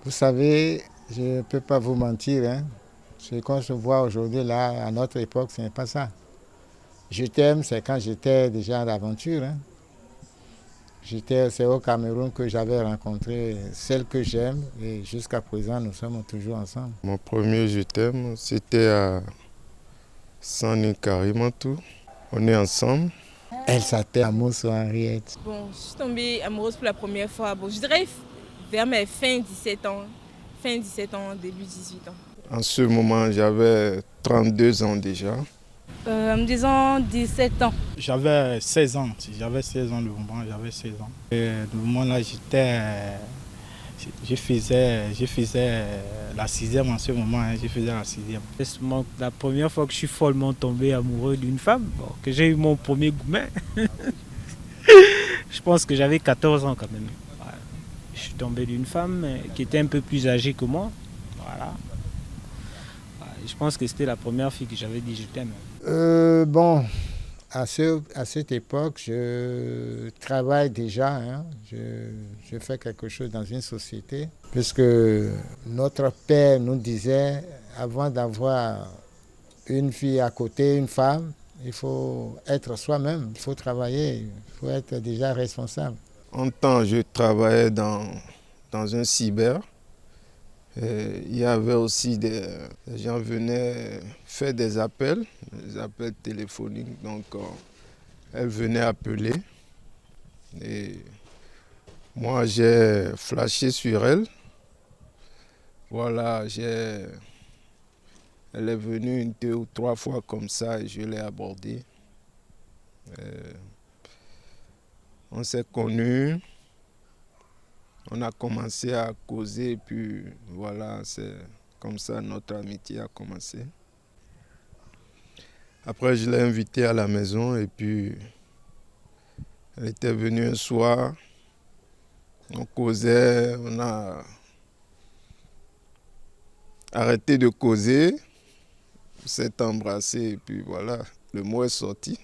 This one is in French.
Vous savez, je ne peux pas vous mentir, hein. Ce qu'on se voit aujourd'hui, là, à notre époque, ce n'est pas ça. Je t'aime, c'est quand j'étais déjà en aventure, hein. C'est au Cameroun que j'avais rencontré celle que j'aime et jusqu'à présent, nous sommes toujours ensemble. Mon premier je t'aime, c'était à Sani Karimantou. On est ensemble. Elle s'appelle Amousso Henriette. Bon, je suis tombée amoureuse pour la première fois. Bon, je dirais vers mes fin 17 ans. Fin 17 ans, début 18 ans. En ce moment, j'avais 32 ans déjà. Disons 17 ans. J'avais 16 ans. J'avais 16 ans le moment, j'avais 16 ans. Et le moment là, je faisais la sixième en ce moment, hein, je faisais la sixième. C'est la première fois que je suis follement tombé amoureux d'une femme, bon, que j'ai eu mon premier gourmet. Je pense que j'avais 14 ans quand même. Ouais. Je suis tombé d'une femme qui était un peu plus âgée que moi. Voilà. Ouais, je pense que c'était la première fille que j'avais dit je t'aime. Bon, à cette époque, je travaille déjà, hein. Je fais quelque chose dans une société, puisque notre père nous disait, avant d'avoir une fille à côté, une femme, il faut être soi-même, il faut travailler, il faut être déjà responsable. En temps, je travaillais dans un cyber. Et il y avait aussi des gens venaient faire des appels téléphoniques. Donc, elle venait appeler. Et moi, j'ai flashé sur elle. Voilà, elle est venue 2 ou 3 fois comme ça et je l'ai abordée. On s'est connus. On a commencé à causer et puis voilà, c'est comme ça notre amitié a commencé. Après, je l'ai invitée à la maison et puis elle était venue un soir. On causait, on a arrêté de causer, on s'est embrassé et puis voilà, le mot est sorti.